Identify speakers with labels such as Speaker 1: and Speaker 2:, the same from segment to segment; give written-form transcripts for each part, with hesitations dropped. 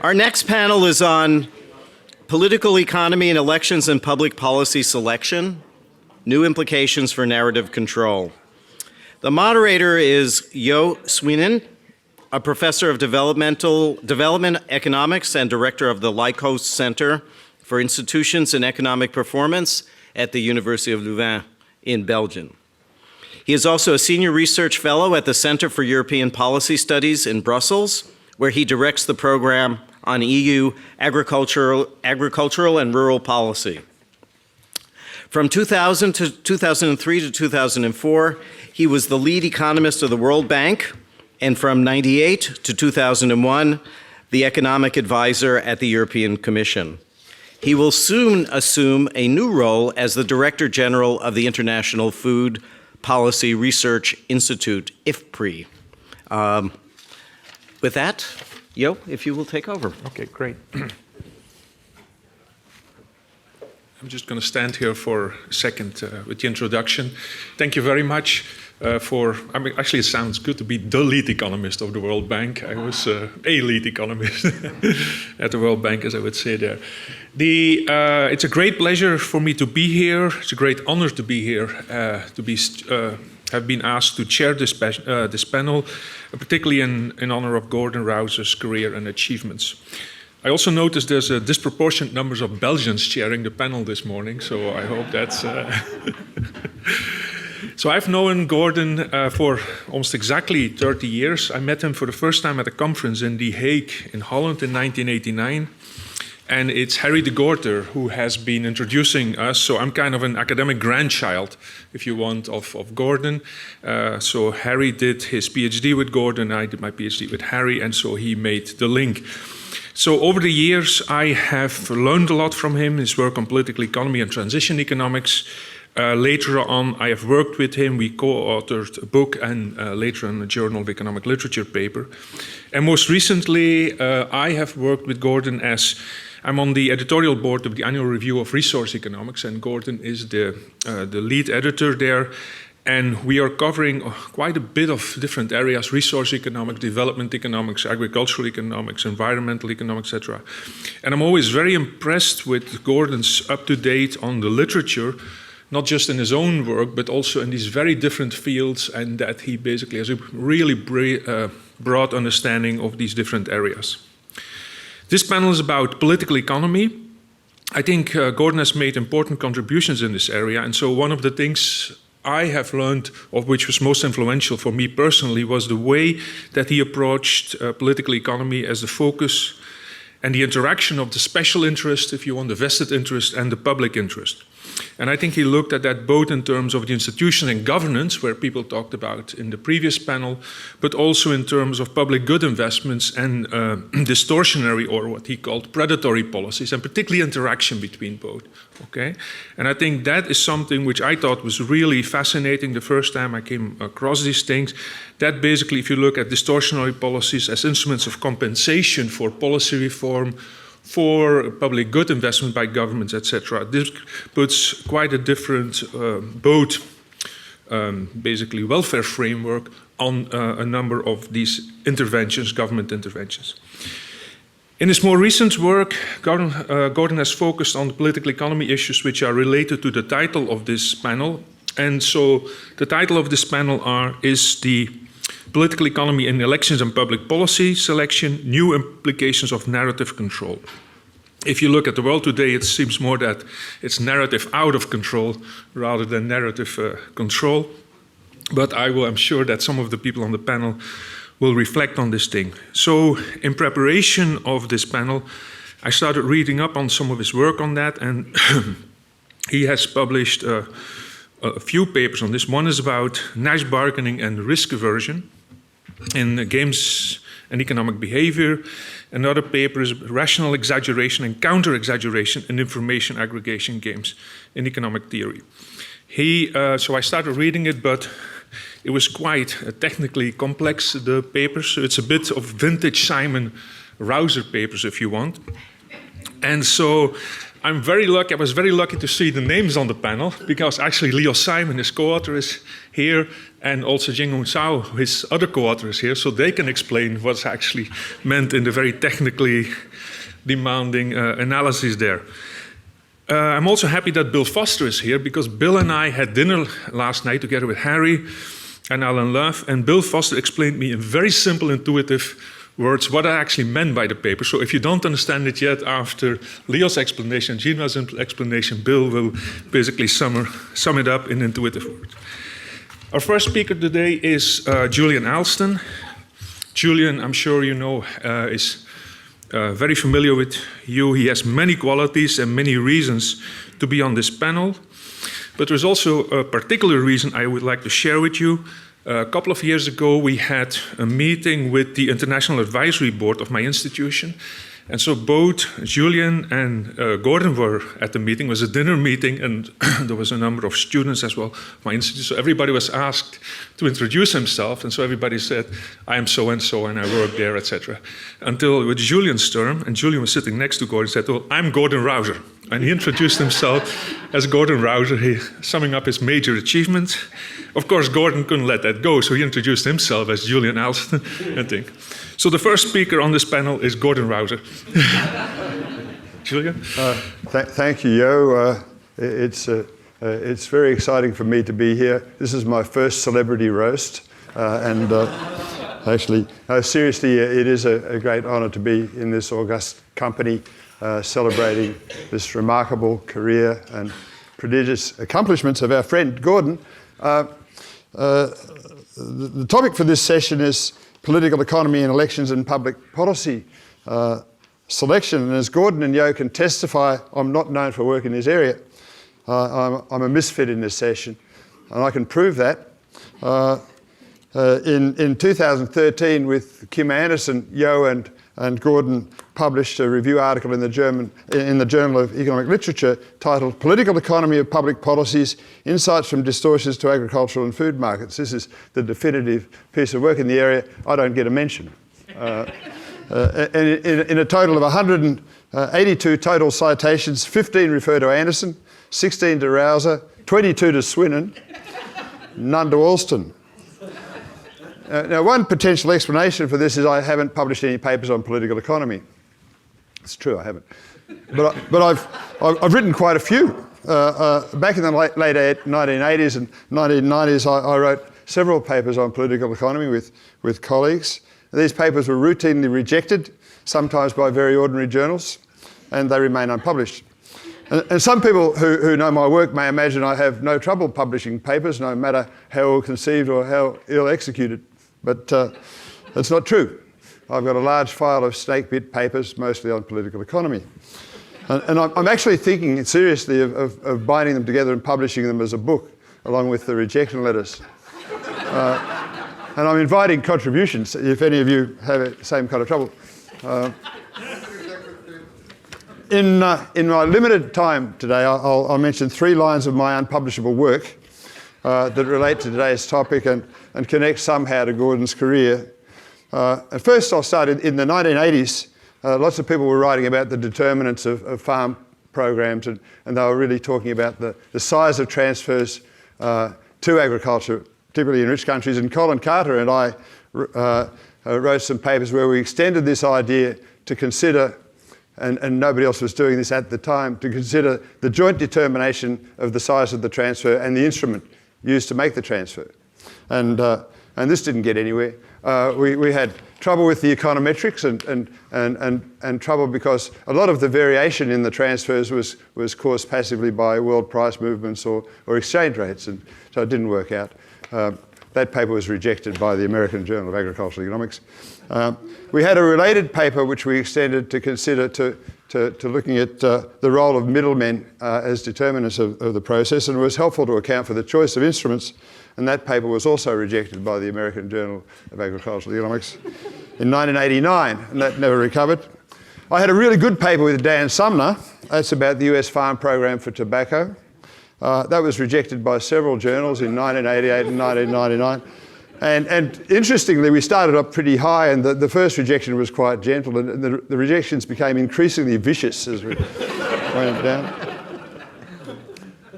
Speaker 1: Our next panel is on political economy and elections and public policy selection, new implications for narrative control. The moderator is Jo Sweeney, a professor of development economics and director of the Lycos Center for Institutions and Economic Performance at the University of Louvain in Belgium. He is also a senior research fellow at the Center for European Policy Studies in Brussels, where he directs the program on EU agricultural and rural policy. From 2000 to 2003 to 2004, he was the lead economist of the World Bank, and from 98 to 2001, the economic advisor at the European Commission. He will soon assume a new role as the Director General of the International Food Policy Research Institute, IFPRI. With that, Jo, if you will take over.
Speaker 2: Okay, great. I'm just going to stand here for a second with the introduction. Thank you very much actually it sounds good to be the lead economist of the World Bank. I was a lead economist at the World Bank, as I would say there. It's a great pleasure for me to be here. It's a great honor to be here, have been asked to chair this panel, particularly in honor of Gordon Rouser's career and achievements. I also noticed there's a disproportionate numbers of Belgians chairing the panel this morning, so I hope that's... So I've known Gordon for almost exactly 30 years. I met him for the first time at a conference in The Hague in Holland in 1989. And it's Harry de Gorter who has been introducing us. So I'm kind of an academic grandchild, if you want, of Gordon. So Harry did his PhD with Gordon, I did my PhD with Harry, and so he made the link. So over the years, I have learned a lot from him, his work on political economy and transition economics. Later on, I have worked with him. We co-authored a book and later on a Journal of Economic Literature paper. And most recently, I have worked with Gordon as I'm on the editorial board of the Annual Review of Resource Economics, and Gordon is the lead editor there. And we are covering quite a bit of different areas: resource economics, development economics, agricultural economics, environmental economics, etc. And I'm always very impressed with Gordon's up-to-date on the literature, not just in his own work, but also in these very different fields, and that he basically has a really broad understanding of these different areas. This panel is about political economy. I think Gordon has made important contributions in this area, and so one of the things I have learned, of which was most influential for me personally, was the way that he approached political economy as the focus and the interaction of the special interest, if you want, the vested interest, and the public interest. And I think he looked at that both in terms of the institution and governance, where people talked about in the previous panel, but also in terms of public good investments and distortionary, or what he called predatory policies, and particularly interaction between both. Okay? And I think that is something which I thought was really fascinating the first time I came across these things. That basically, if you look at distortionary policies as instruments of compensation for policy reform, for public good investment by governments, etc. This puts quite a different, basically welfare framework on a number of these interventions, government interventions. In his more recent work, Gordon has focused on the political economy issues which are related to the title of this panel. And so the title of this panel is the Political Economy in Elections and Public Policy Selection, New Implications of Narrative Control. If you look at the world today, it seems more that it's narrative out of control rather than narrative control. But I'm sure that some of the people on the panel will reflect on this thing. So in preparation of this panel, I started reading up on some of his work on that, and he has published a few papers on this. One is about Nash bargaining and risk aversion in games and economic behavior. Another paper is rational exaggeration and counter-exaggeration in information aggregation games in economic theory. So I started reading it, but it was quite technically complex, the papers. So it's a bit of vintage Simon Rouser papers, if you want. And so I'm very lucky. I was very lucky to see the names on the panel because actually Leo Simon, his co-author, is here, and also Jinghong Zhao, his other co-author, is here, so they can explain what's actually meant in the very technically demanding analysis there. I'm also happy that Bill Foster is here because Bill and I had dinner last night together with Harry and Alan Love, and Bill Foster explained me in very simple, intuitive words what I actually meant by the paper. So if you don't understand it yet after Leo's explanation, Gina's explanation, Bill will basically sum it up in intuitive words. Our first speaker today is Julian Alston. Julian, I'm sure you know, is very familiar with you. He has many qualities and many reasons to be on this panel. But there's also a particular reason I would like to share with you. A couple of years ago, we had a meeting with the International Advisory Board of my institution. And so both Julian and Gordon were at the meeting. It was a dinner meeting, and there was a number of students as well of my institute. So everybody was asked to introduce himself. And so everybody said, I am so-and-so, and I work there, etc. Until with Julian's term, and Julian was sitting next to Gordon, said, well, I'm Gordon Rouser. And he introduced himself as Gordon Rouser, summing up his major achievements. Of course, Gordon couldn't let that go, so he introduced himself as Julian Alston, I think. So the first speaker on this panel is Gordon Rouser. Julian?
Speaker 3: Thank you, Yo. It's very exciting for me to be here. This is my first celebrity roast. Actually, seriously, it is a great honor to be in this august company celebrating this remarkable career and prodigious accomplishments of our friend Gordon. The topic for this session is political economy and elections and public policy selection. And as Gordon and Yo can testify, I'm not known for work in this area. I'm a misfit in this session, and I can prove that. In 2013, with Kim Anderson, Yo and Gordon published a review article in the Journal of Economic Literature titled Political Economy of Public Policies, Insights from Distortions to Agricultural and Food Markets. This is the definitive piece of work in the area. I don't get a mention. And in a total of 182 total citations, 15 refer to Anderson, 16 to Rouser, 22 to Swinnen, none to Alston. Now, one potential explanation for this is I haven't published any papers on political economy. It's true, I haven't. But I've written quite a few. Back in the late 1980s and 1990s, I wrote several papers on political economy with colleagues. These papers were routinely rejected, sometimes by very ordinary journals, and they remain unpublished. And some people who know my work may imagine I have no trouble publishing papers, no matter how ill-conceived or how ill-executed. But that's not true. I've got a large file of snake-bit papers, mostly on political economy. And I'm actually thinking seriously of binding them together and publishing them as a book, along with the rejection letters. And I'm inviting contributions, if any of you have the same kind of trouble. In my limited time today, I'll mention 3 lines of my unpublishable work that relate to today's topic and connect somehow to Gordon's career. At first, I'll start in the 1980s. Lots of people were writing about the determinants of farm programs, and they were really talking about the size of transfers to agriculture, particularly in rich countries. And Colin Carter and I wrote some papers where we extended this idea to consider, and nobody else was doing this at the time, to consider the joint determination of the size of the transfer and the instrument used to make the transfer. And this didn't get anywhere. We had trouble with the econometrics and trouble because a lot of the variation in the transfers was caused passively by world price movements or exchange rates, and so it didn't work out. That paper was rejected by the American Journal of Agricultural Economics. We had a related paper which we extended to consider to looking at the role of middlemen as determinants of the process, and it was helpful to account for the choice of instruments, and that paper was also rejected by the American Journal of Agricultural Economics in 1989, and that never recovered. I had a really good paper with Dan Sumner. That's about the US farm program for tobacco. That was rejected by several journals in 1988 and 1999. And interestingly, we started up pretty high, and the first rejection was quite gentle, and the rejections became increasingly vicious as we went down.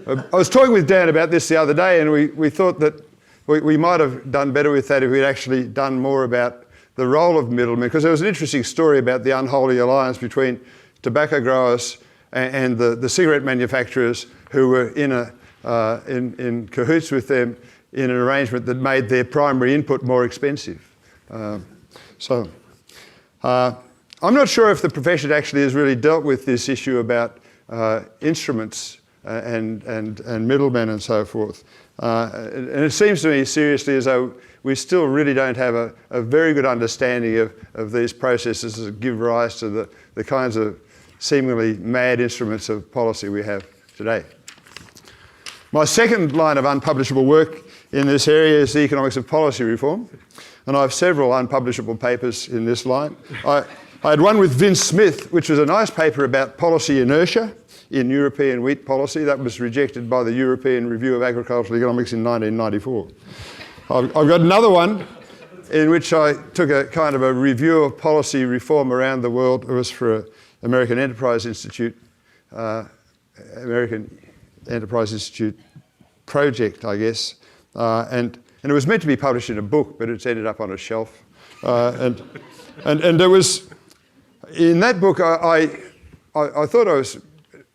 Speaker 3: I was talking with Dan about this the other day, and we thought that we might have done better with that if we'd actually done more about the role of middlemen, because there was an interesting story about the unholy alliance between tobacco growers and the cigarette manufacturers who were in cahoots with them in an arrangement that made their primary input more expensive. I'm not sure if the profession actually has really dealt with this issue about instruments and middlemen and so forth. And it seems to me seriously as though we still really don't have a very good understanding of these processes that give rise to the kinds of seemingly mad instruments of policy we have today. My second line of unpublishable work in this area is the economics of policy reform, and I have several unpublishable papers in this line. I had one with Vince Smith, which was a nice paper about policy inertia in European wheat policy. That was rejected by the European Review of Agricultural Economics in 1994. I've got another one in which I took a kind of a review of policy reform around the world. It was for American Enterprise Institute, American Enterprise Institute project, I guess. And it was meant to be published in a book, but it's ended up on a shelf. And there was, in that book, I thought I was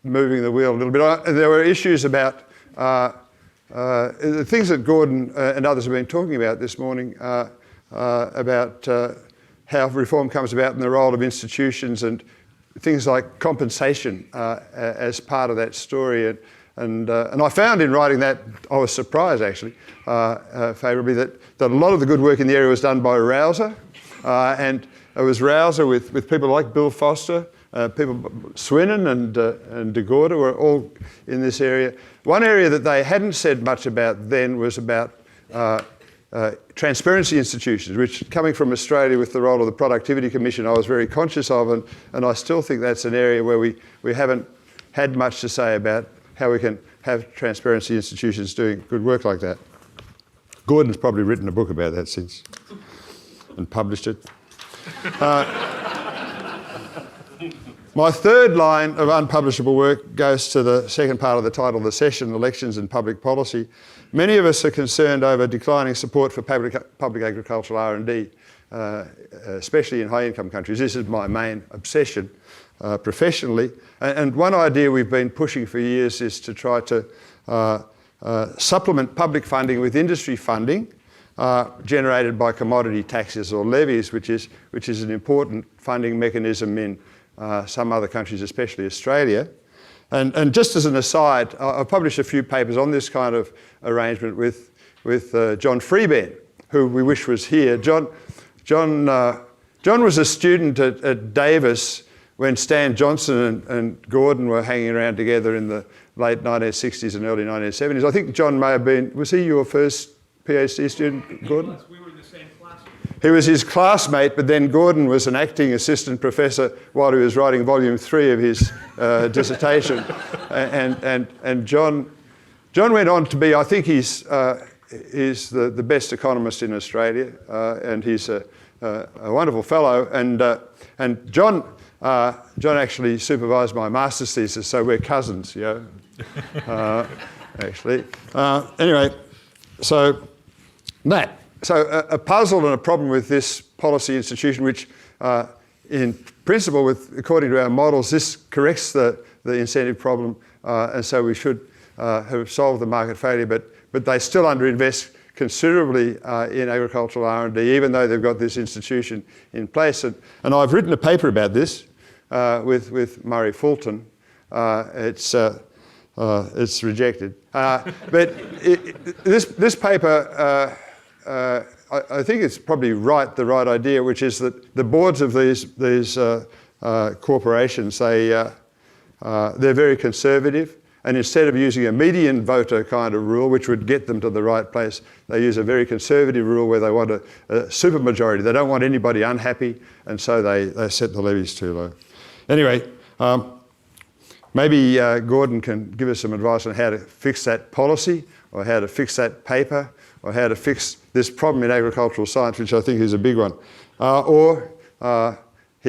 Speaker 3: moving the wheel a little bit. There were issues about the things that Gordon and others have been talking about this morning, about how reform comes about and the role of institutions and things like compensation as part of that story. And I found in writing that, I was surprised actually, favourably, that a lot of the good work in the area was done by Rouser. And it was Rouser with people like Bill Foster, people, Swinnon and de Gorda were all in this area. One area that they hadn't said much about then was about transparency institutions, which, coming from Australia with the role of the Productivity Commission, I was very conscious of, and I still think that's an area where we haven't had much to say about how we can have transparency institutions doing good work like that. Gordon's probably written a book about that since and published it. My third line of unpublishable work goes to the second part of the title of the session, Elections and Public Policy. Many of us are concerned over declining support for public agricultural R&D, especially in high-income countries. This is my main obsession professionally. And one idea we've been pushing for years is to try to supplement public funding with industry funding generated by commodity taxes or levies, which is an important funding mechanism in some other countries, especially Australia. And just as an aside, I've published a few papers on this kind of arrangement with John Freeben, who we wish was here. John was a student at Davis when Stan Johnson and Gordon were hanging around together in the late 1960s and early 1970s. I think John may have been, was he your first PhD student, Gordon?
Speaker 4: We were in the same class.
Speaker 3: He was his classmate, but then Gordon was an acting assistant professor while he was writing volume 3 of his dissertation. And John went on to be, I think he's the best economist in Australia, and he's a wonderful fellow. And John actually supervised my master's thesis, so we're cousins, you know, actually. Anyway, so that. So a puzzle and a problem with this policy institution, which in principle, according to our models, this corrects the incentive problem, and so we should have solved the market failure, but they still underinvest considerably in agricultural R&D, even though they've got this institution in place. And I've written a paper about this with Murray Fulton. It's rejected. But this paper, I think it's probably the right idea, which is that the boards of these corporations, they're very conservative. And instead of using a median voter kind of rule, which would get them to the right place, they use a very conservative rule where they want a supermajority. They don't want anybody unhappy, and so they set the levies too low. Anyway, maybe Gordon can give us some advice on how to fix that policy, or how to fix that paper, or how to fix this problem in agricultural science, which I think is a big one. Or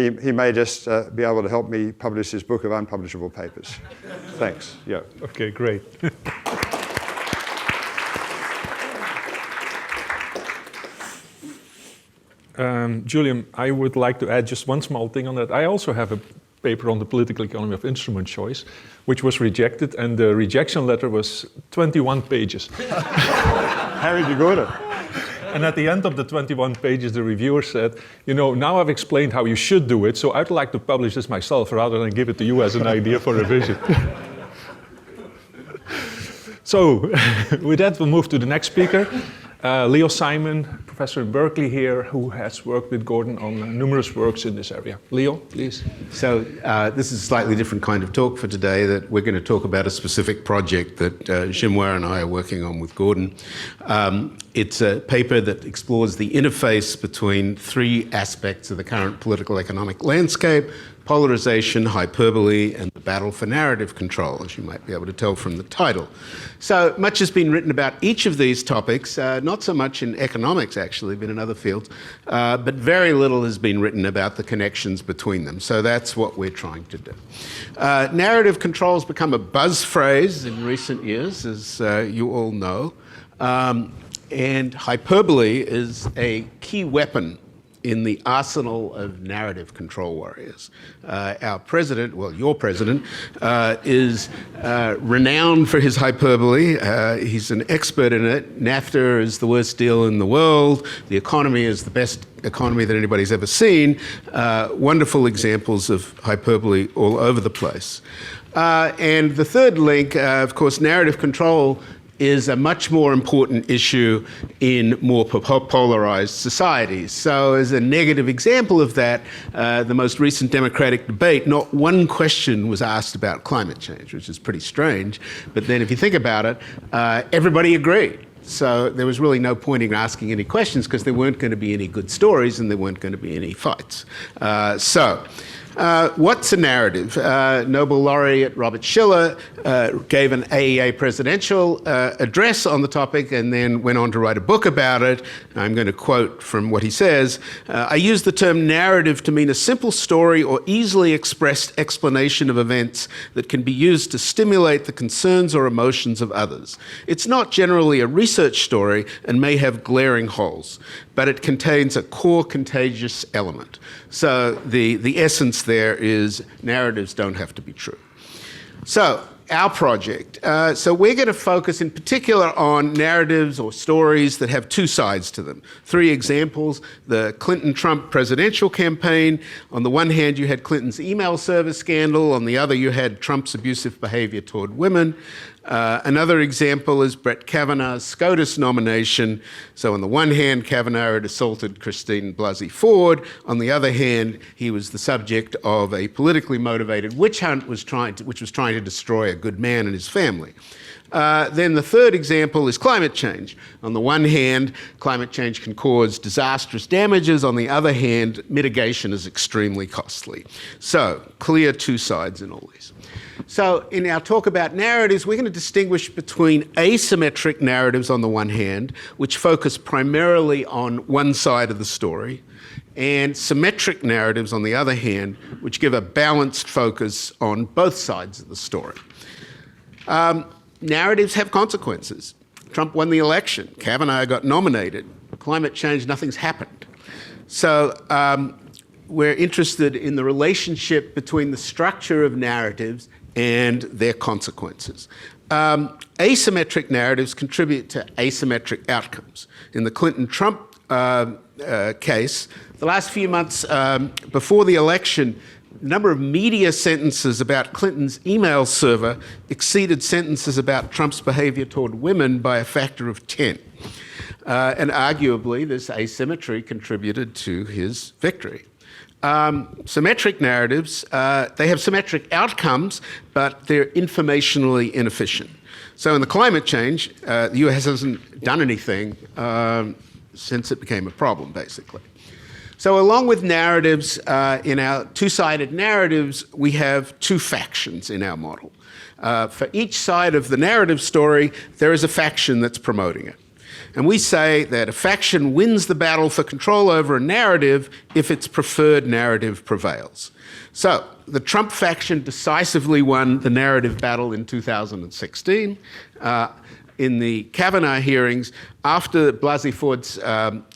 Speaker 3: he may just be able to help me publish this book of unpublishable papers. Thanks. Yeah.
Speaker 2: Okay, great. Julian, I would like to add just one small thing on that. I also have a paper on the political economy of instrument choice, which was rejected, and the rejection letter was 21 pages.
Speaker 3: Harry de Gordon.
Speaker 2: And at the end of the 21 pages, the reviewer said, you know, now I've explained how you should do it, so I'd like to publish this myself rather than give it to you as an idea for revision. So, with that, we'll move to the next speaker. Leo Simon, professor at Berkeley here, who has worked with Gordon on numerous works in this area. Leo, please.
Speaker 4: So this is a slightly different kind of talk for today, that we're going to talk about a specific project that Xinhua and I are working on with Gordon. It's a paper that explores the interface between three aspects of the current political economic landscape: polarization, hyperbole, and the battle for narrative control, as you might be able to tell from the title. So much has been written about each of these topics, not so much in economics actually, but in other fields, but very little has been written about the connections between them. So that's what we're trying to do. Narrative control has become a buzz phrase in recent years, as you all know, and hyperbole is a key weapon in the arsenal of narrative control warriors. Our president, well, your president, is renowned for his hyperbole. He's an expert in it. NAFTA is the worst deal in the world. The economy is the best economy that anybody's ever seen. Wonderful examples of hyperbole all over the place. And the third link, of course, narrative control is a much more important issue in more polarized societies. So as a negative example of that, the most recent Democratic debate, not one question was asked about climate change, which is pretty strange. But then if you think about it, everybody agreed. So there was really no point in asking any questions because there weren't going to be any good stories and there weren't going to be any fights. What's a narrative? Nobel laureate Robert Shiller gave an AEA presidential address on the topic and then went on to write a book about it. I'm going to quote from what he says. I use the term narrative to mean a simple story or easily expressed explanation of events that can be used to stimulate the concerns or emotions of others. It's not generally a research story and may have glaring holes, but it contains a core contagious element. So the essence there is narratives don't have to be true. So our project. So we're going to focus in particular on narratives or stories that have two sides to them. Three examples: the Clinton-Trump presidential campaign. On the one hand, you had Clinton's email server scandal. On the other, you had Trump's abusive behavior toward women. Another example is Brett Kavanaugh's SCOTUS nomination. So on the one hand, Kavanaugh had assaulted Christine Blasey Ford. On the other hand, he was the subject of a politically motivated witch hunt which was trying to destroy a good man and his family. Then the third example is climate change. On the one hand, climate change can cause disastrous damages. On the other hand, mitigation is extremely costly. So clear two sides in all these. So in our talk about narratives, we're going to distinguish between asymmetric narratives on the one hand, which focus primarily on one side of the story, and symmetric narratives on the other hand, which give a balanced focus on both sides of the story. Narratives have consequences. Trump won the election. Kavanaugh got nominated. Climate change, nothing's happened. So we're interested in the relationship between the structure of narratives and their consequences. Asymmetric narratives contribute to asymmetric outcomes. In the Clinton-Trump case, the last few months before the election, the number of media sentences about Clinton's email server exceeded sentences about Trump's behavior toward women by a factor of 10. And arguably, this asymmetry contributed to his victory. Symmetric narratives, they have symmetric outcomes, but they're informationally inefficient. So in the climate change, the US hasn't done anything since it became a problem, basically. So along with narratives, in our two-sided narratives, we have two factions in our model. For each side of the narrative story, there is a faction that's promoting it. And we say that a faction wins the battle for control over a narrative if its preferred narrative prevails. So the Trump faction decisively won the narrative battle in 2016. In the Kavanaugh hearings, after Blasey Ford's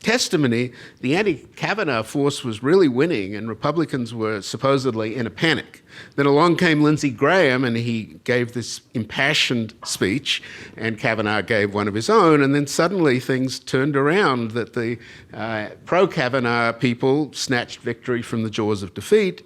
Speaker 4: testimony, the anti-Kavanaugh force was really winning and Republicans were supposedly in a panic. Then along came Lindsey Graham and he gave this impassioned speech and Kavanaugh gave one of his own, and then suddenly things turned around that the pro-Kavanaugh people snatched victory from the jaws of defeat.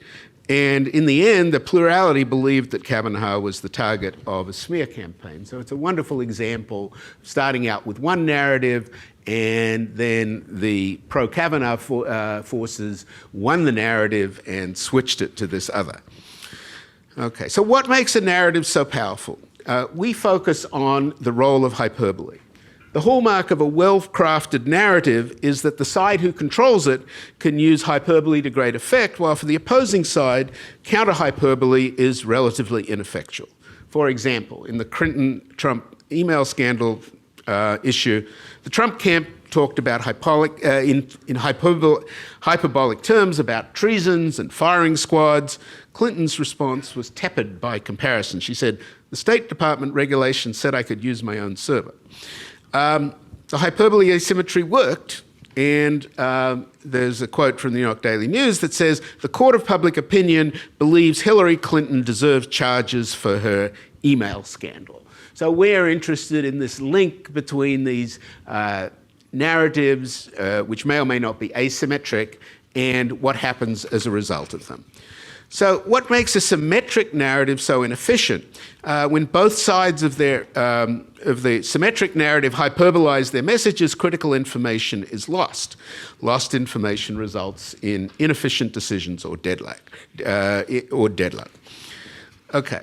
Speaker 4: And in the end, the plurality believed that Kavanaugh was the target of a smear campaign. So it's a wonderful example, starting out with one narrative, and then the pro-Kavanaugh forces won the narrative and switched it to this other. Okay, so what makes a narrative so powerful? We focus on the role of hyperbole. The hallmark of a well-crafted narrative is that the side who controls it can use hyperbole to great effect, while for the opposing side, counter-hyperbole is relatively ineffectual. For example, in the Clinton-Trump email scandal issue, the Trump camp talked about in hyperbolic terms about treasons and firing squads. Clinton's response was tepid by comparison. She said, "The State Department regulation said I could use my own server." The hyperbole asymmetry worked, and there's a quote from the New York Daily News that says, "The court of public opinion believes Hillary Clinton deserves charges for her email scandal." So we're interested in this link between these narratives, which may or may not be asymmetric, and what happens as a result of them. So what makes a symmetric narrative so inefficient? When both sides of the symmetric narrative hyperbolize their messages, critical information is lost. Lost information results in inefficient decisions or deadlock. Okay.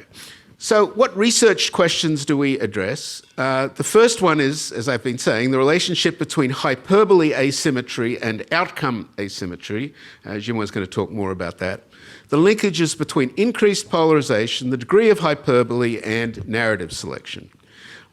Speaker 4: So what research questions do we address? The first one is, as I've been saying, the relationship between hyperbole asymmetry and outcome asymmetry. Jim was going to talk more about that. The linkages between increased polarization, the degree of hyperbole, and narrative selection.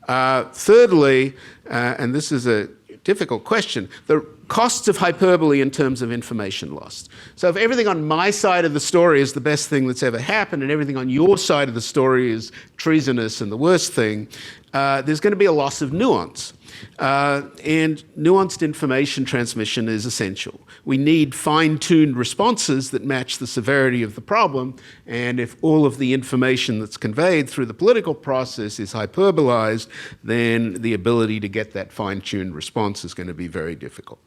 Speaker 4: Thirdly, and this is a difficult question, the costs of hyperbole in terms of information lost. So if everything on my side of the story is the best thing that's ever happened and everything on your side of the story is treasonous and the worst thing, there's going to be a loss of nuance. And nuanced information transmission is essential. We need fine-tuned responses that match the severity of the problem, and if all of the information that's conveyed through the political process is hyperbolized, then the ability to get that fine-tuned response is going to be very difficult.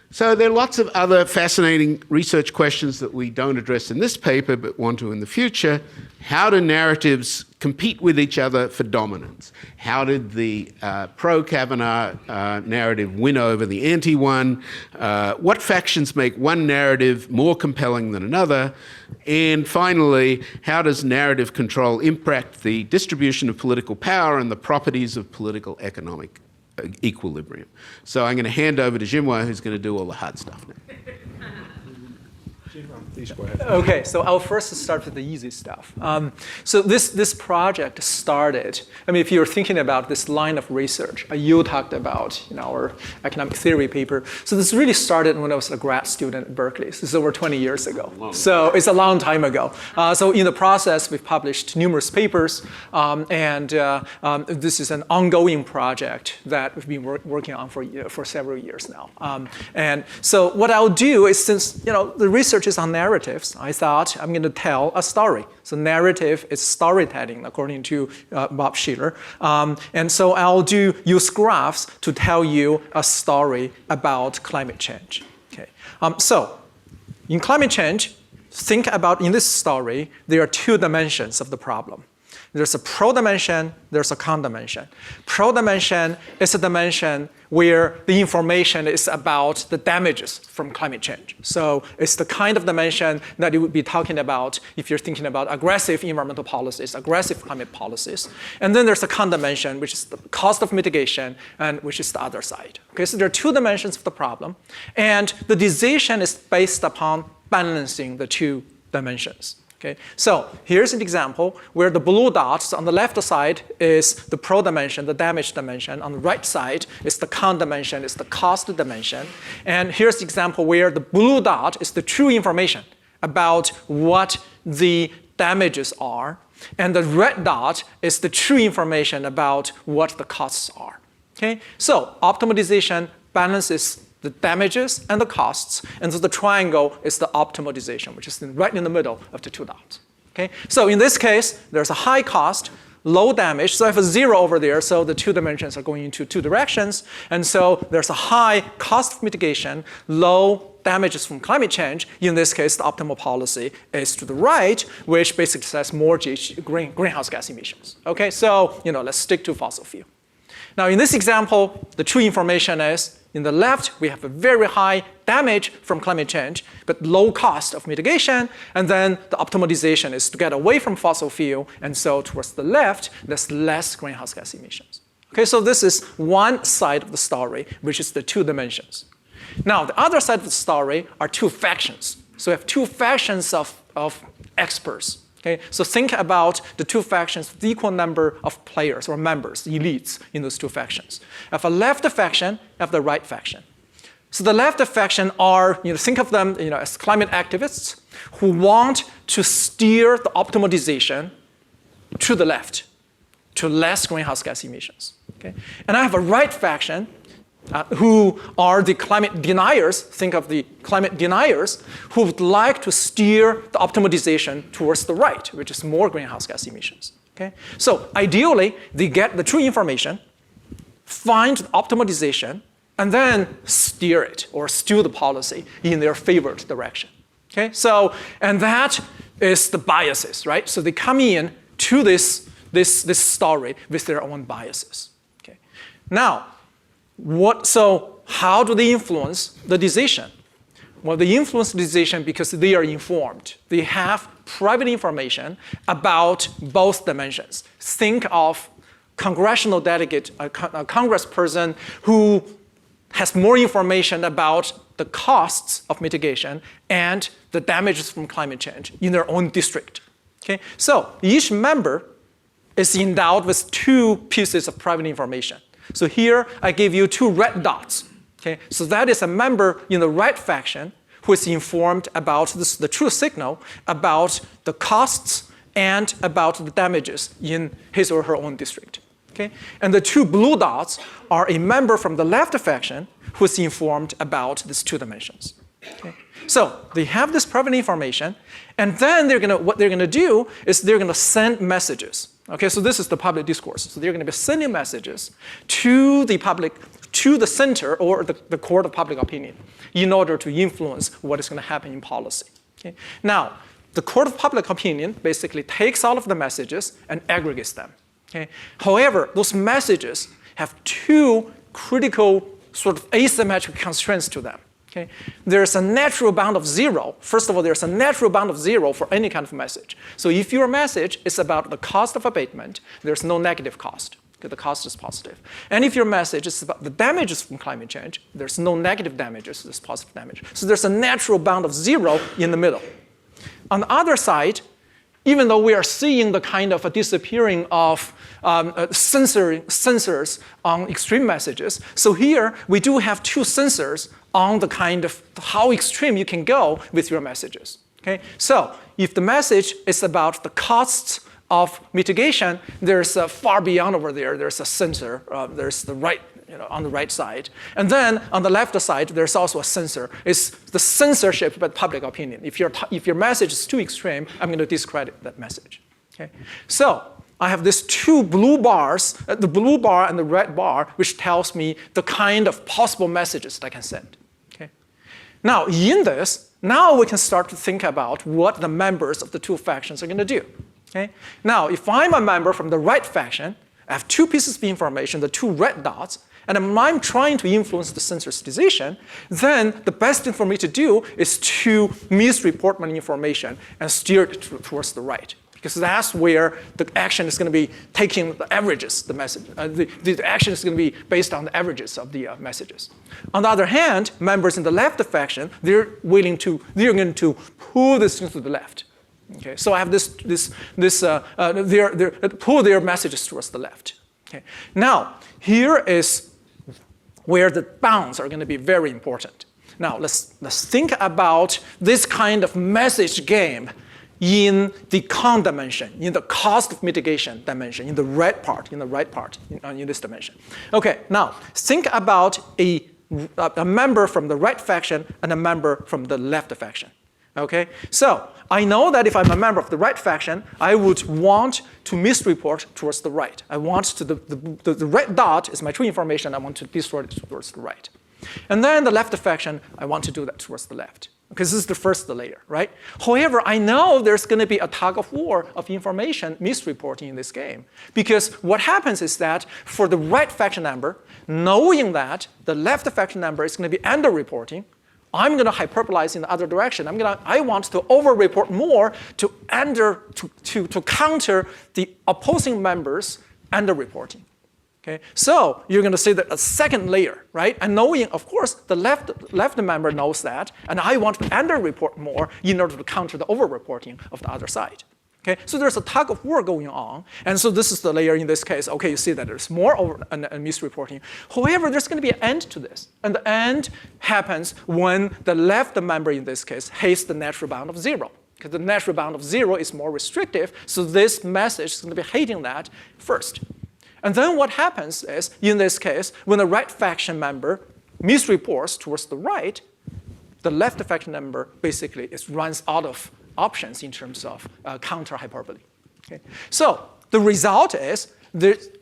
Speaker 4: So there are lots of other fascinating research questions that we don't address in this paper but want to in the future. How do narratives compete with each other for dominance? How did the pro-Kavanaugh narrative win over the anti-one? What factions make one narrative more compelling than another? And finally, how does narrative control impact the distribution of political power and the properties of political economic equilibrium? So I'm going to hand over to Jinhua, who's going to do all the hard stuff now.
Speaker 2: Please go ahead.
Speaker 5: Okay, so I'll first start with the easy stuff. So this project started, I mean, if you're thinking about this line of research, you talked about in our economic theory paper. So this really started when I was a grad student at Berkeley. This is over 20 years ago. So it's a long time ago. So in the process, we've published numerous papers, and this is an ongoing project that we've been working on for several years now. And so what I'll do is, since the research is on narratives, I thought I'm going to tell a story. So narrative is storytelling, according to Bob Shiller. And so I'll use graphs to tell you a story about climate change. Okay. So in climate change, think about in this story, there are two dimensions of the problem. There's a pro dimension, there's a con dimension. Pro dimension is a dimension where the information is about the damages from climate change. So it's the kind of dimension that you would be talking about if you're thinking about aggressive environmental policies, aggressive climate policies. And then there's a con dimension, which is the cost of mitigation, and which is the other side. Okay, so there are two dimensions of the problem. And the decision is based upon balancing the two dimensions. Okay, so here's an example where the blue dots on the left side is the pro dimension, the damage dimension. On the right side is the con dimension, is the cost dimension. And here's the example where the blue dot is the true information about what the damages are. And the red dot is the true information about what the costs are. Okay, so optimization balances the damages and the costs, and so the triangle is the optimization, which is right in the middle of the two dots. Okay? So in this case, there's a high cost, low damage, so I have a 0 over there, so the two dimensions are going into two directions, and so there's a high cost of mitigation, low damages from climate change. In this case, the optimal policy is to the right, which basically says more greenhouse gas emissions. Okay, so let's stick to fossil fuel. Now in this example, the true information is, in the left, we have a very high damage from climate change, but low cost of mitigation. And then the optimization is to get away from fossil fuel. And so towards the left, there's less greenhouse gas emissions. Okay, so this is one side of the story, which is the two dimensions. Now, the other side of the story are two factions. So we have two factions of experts. Okay, so think about the two factions with equal number of players or members, elites in those two factions. I have a left faction, I have the right faction. So the left faction are, think of them as climate activists who want to steer the optimization to the left, to less greenhouse gas emissions. Okay? And I have a right faction who are the climate deniers, think of the climate deniers, who would like to steer the optimization towards the right, which is more greenhouse gas emissions. Okay? So ideally, they get the true information, find the optimization, and then steer it or steer the policy in their favored direction. Okay? So, and that is the biases, right? So they come in to this story with their own biases. Okay? Now, so how do they influence the decision? Well, they influence the decision because they are informed. They have private information about both dimensions. Think of congressional delegate, a congressperson who has more information about the costs of mitigation and the damages from climate change in their own district. Okay? So each member is endowed with two pieces of private information. So here, I gave you two red dots. Okay? So that is a member in the right faction who is informed about the true signal about the costs and about the damages in his or her own district. Okay? And the two blue dots are a member from the left faction who is informed about these two dimensions. Okay? So they have this private information, and then what they're going to do is they're going to send messages. Okay, so this is the public discourse. So they're going to be sending messages to the public, to the center or the court of public opinion in order to influence what is going to happen in policy. Okay? Now, the court of public opinion basically takes all of the messages and aggregates them. Okay? However, those messages have two critical sort of asymmetric constraints to them. Okay? There's a natural bound of 0. First of all, there's a natural bound of 0 for any kind of message. So if your message is about the cost of abatement, there's no negative cost. Okay, the cost is positive. And if your message is about the damages from climate change, there's no negative damages, there's positive damage. So there's a natural bound of 0 in the middle. On the other side, even though we are seeing the kind of a disappearing of sensors on extreme messages, so here we do have two sensors on the kind of how extreme you can go with your messages. Okay? So if the message is about the costs of mitigation, there's far beyond over there. There's a sensor. There's the right, on the right side. And then on the left side, there's also a sensor. It's the censorship by public opinion. If your message is too extreme, I'm going to discredit that message. Okay? So I have these two blue bars, the blue bar and the red bar, which tells me the kind of possible messages that I can send. Okay? Now, in this, now we can start to think about what the members of the two factions are going to do. Okay? Now, if I'm a member from the right faction, I have two pieces of information, the two red dots, and I'm trying to influence the censor's decision, then the best thing for me to do is to misreport my information and steer it towards the right. Because that's where the action is going to be taking the averages, the message. The action is going to be based on the averages of the messages. On the other hand, members in the left faction, they're going to pull this thing to the left. Okay, so I have pull their messages towards the left. Okay, now here is where the bounds are going to be very important. Now let's think about this kind of message game in the con dimension, in the cost of mitigation dimension, in the right part, in this dimension. Okay, now think about a member from the right faction and a member from the left faction. Okay, so I know that if I'm a member of the right faction, I would want to misreport towards the right. I want to the red dot is my true information. I want to distort it towards the right. And then the left faction, I want to do that towards the left. Because this is the first layer, right? However, I know there's going to be a tug of war of information misreporting in this game. Because what happens is that for the right faction member, knowing that the left faction member is going to be underreporting, I'm going to hyperbolize in the other direction. I want to over-report more to counter the opposing members underreporting. Okay? So you're going to see that a second layer, right? And knowing, of course, the left member knows that, and I want to underreport more in order to counter the over-reporting of the other side. Okay? So there's a tug of war going on, and so this is the layer in this case. Okay, you see that there's more over and misreporting. However, there's going to be an end to this, and the end happens when the left member in this case hits the natural bound of 0. Because the natural bound of 0 is more restrictive, so this message is going to be hitting that first. And then what happens is, in this case, when the right faction member misreports towards the right, the left faction member basically runs out of options in terms of counter hyperbole. Okay? So the result is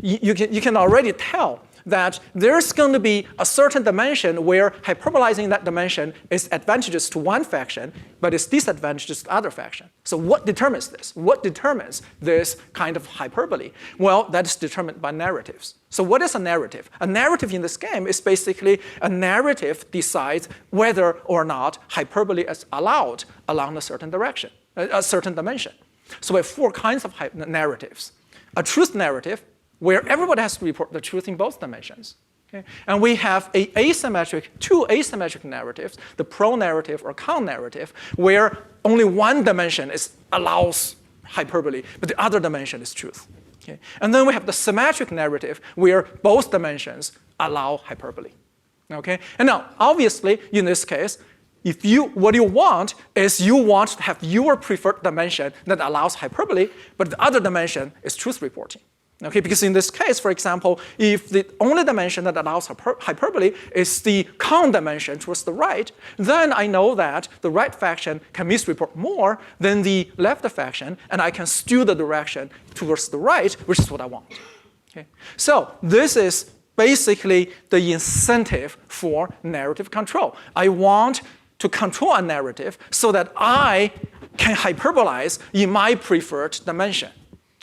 Speaker 5: you can already tell that there's going to be a certain dimension where hyperbolizing that dimension is advantageous to one faction, but is disadvantageous to the other faction. So what determines this? What determines this kind of hyperbole? Well, that is determined by narratives. So what is a narrative? A narrative in this game is basically a narrative decides whether or not hyperbole is allowed along a certain direction, a certain dimension. So we have 4 kinds of narratives. A truth narrative, where everybody has to report the truth in both dimensions. Okay? And we have two asymmetric narratives, the pro-narrative or con-narrative, where only one dimension allows hyperbole, but the other dimension is truth. Okay? And then we have the symmetric narrative, where both dimensions allow hyperbole. Okay? And now, obviously, in this case, what you want is you want to have your preferred dimension that allows hyperbole, but the other dimension is truth reporting. Okay, because in this case, for example, if the only dimension that allows hyperbole is the con dimension towards the right, then I know that the right faction can misreport more than the left faction, and I can steer the direction towards the right, which is what I want. Okay? So this is basically the incentive for narrative control. I want to control a narrative so that I can hyperbolize in my preferred dimension.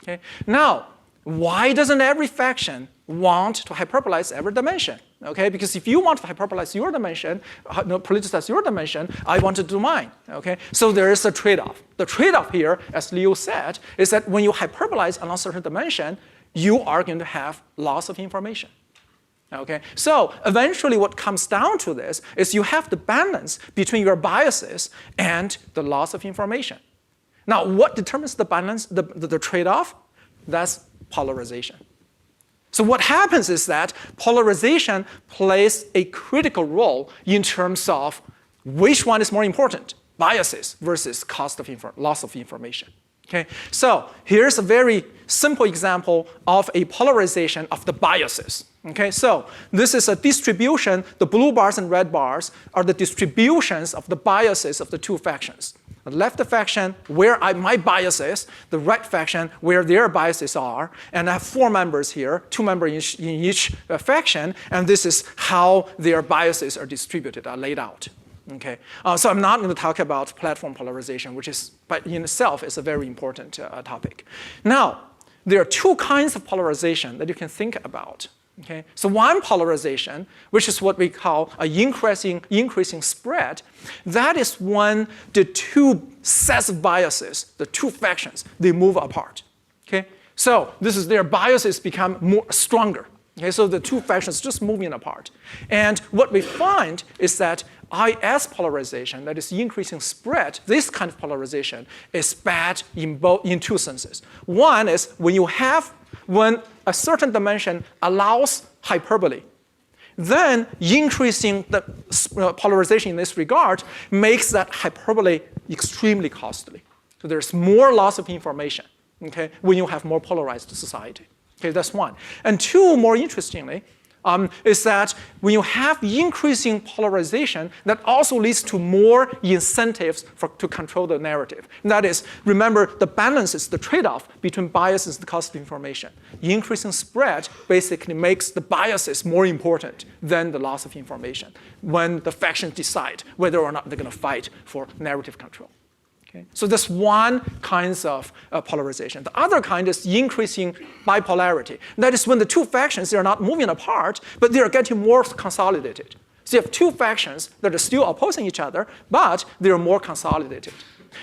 Speaker 5: Okay? Now, why doesn't every faction want to hyperbolize every dimension? Okay, because if you want to hyperbolize your dimension, politicize your dimension, I want to do mine. Okay, so there is a trade-off. The trade-off here, as Leo said, is that when you hyperbolize along a certain dimension, you are going to have loss of information. Okay, so eventually what comes down to this is you have the balance between your biases and the loss of information. Now, what determines the balance, the trade-off? That's polarization. So what happens is that polarization plays a critical role in terms of which one is more important, biases versus loss of information. Okay? So here's a very simple example of a polarization of the biases. Okay? So this is a distribution. The blue bars and red bars are the distributions of the biases of the two factions. The left faction, where my bias is, the right faction, where their biases are, and I have 4 members here, 2 members in each faction, and this is how their biases are distributed, are laid out. Okay, so I'm not going to talk about platform polarization, which is, but in itself, is a very important topic. Now, there are 2 kinds of polarization that you can think about. Okay, so one polarization, which is what we call an increasing spread, that is when the 2 sets of biases, the 2 factions, they move apart. Okay, so this is their biases become stronger. Okay, so the two factions just moving apart. And what we find is that IS polarization, that is increasing spread, this kind of polarization is bad in two senses. One is when a certain dimension allows hyperbole, then increasing the polarization in this regard makes that hyperbole extremely costly. So there's more loss of information, okay, when you have more polarized society. Okay, that's one. And two, more interestingly, is that when you have increasing polarization, that also leads to more incentives to control the narrative. And that is, remember, the balance is the trade-off between biases and the cost of information. Increasing spread basically makes the biases more important than the loss of information when the factions decide whether or not they're going to fight for narrative control. Okay? So that's one kind of polarization. The other kind is increasing bipolarity. That is when the two factions, they're not moving apart, but they're getting more consolidated. So you have two factions that are still opposing each other, but they're more consolidated.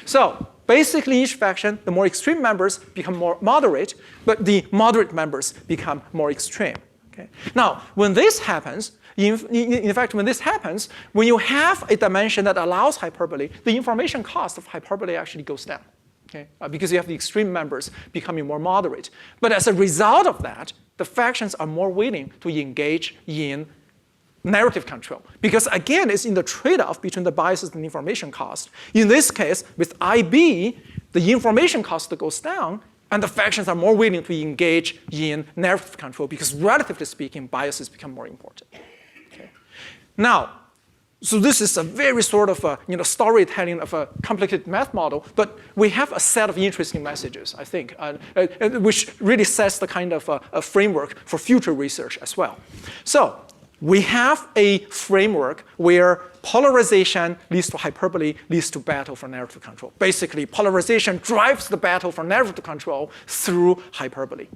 Speaker 5: So basically each faction, the more extreme members become more moderate, but the moderate members become more extreme. Okay? Now, when this happens, in fact, when this happens, when you have a dimension that allows hyperbole, the information cost of hyperbole actually goes down, okay? Because you have the extreme members becoming more moderate. But as a result of that, the factions are more willing to engage in narrative control. Because again, it's in the trade-off between the biases and information cost. In this case, with IB, the information cost goes down, and the factions are more willing to engage in narrative control because relatively speaking, biases become more important. Now, so this is a very sort of storytelling of a complicated math model, but we have a set of interesting messages, I think, which really sets the kind of a framework for future research as well. So we have a framework where polarization leads to hyperbole, leads to battle for narrative control. Basically, polarization drives the battle for narrative control through hyperbole.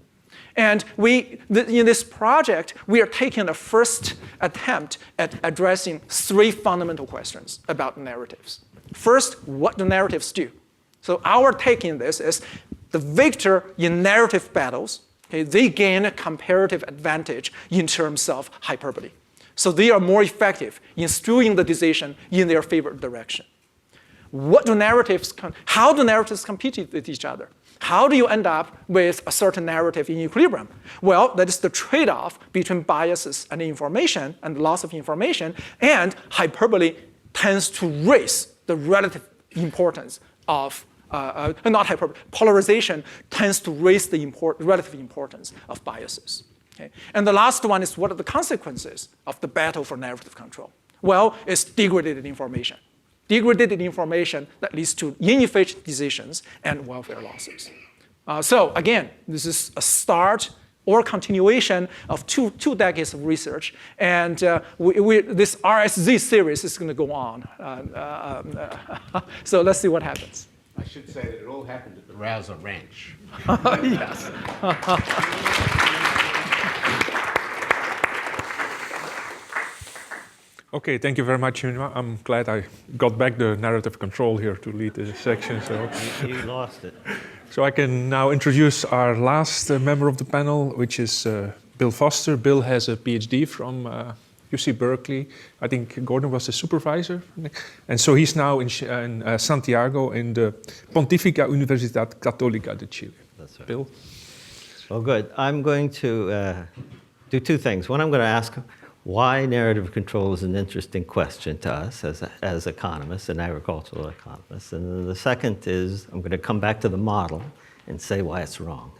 Speaker 5: And in this project, we are taking a first attempt at addressing three fundamental questions about narratives. First, what do narratives do? So our take in this is the victor in narrative battles, okay, they gain a comparative advantage in terms of hyperbole. So they are more effective in skewing the decision in their favored direction. How do narratives compete with each other? How do you end up with a certain narrative in equilibrium? Well, that is the trade-off between biases and information and loss of information, and hyperbole tends to raise the relative importance of, not hyperbole, polarization tends to raise the relative importance of biases. Okay? And the last one is what are the consequences of the battle for narrative control? Well, it's degraded information. Degraded information that leads to inefficient decisions and welfare losses. So again, this is a start or continuation of two decades of research, and this RSZ series is going to go on. So let's see what happens.
Speaker 4: I should say that it all happened at the Rouser Ranch.
Speaker 5: Yes.
Speaker 2: Okay, thank you very much, Yunhua. I'm glad I got back the narrative control here to lead this section. So
Speaker 6: you lost it.
Speaker 2: So I can now introduce our last member of the panel, which is Bill Foster. Bill has a PhD from UC Berkeley. I think Gordon was the supervisor. And so he's now in Santiago in the Pontificia Universidad Católica de Chile.
Speaker 6: That's right.
Speaker 2: Bill?
Speaker 6: Well, good. I'm going to do two things. One, I'm going to ask why narrative control is an interesting question to us as economists and agricultural economists. And then the second is I'm going to come back to the model and say why it's wrong.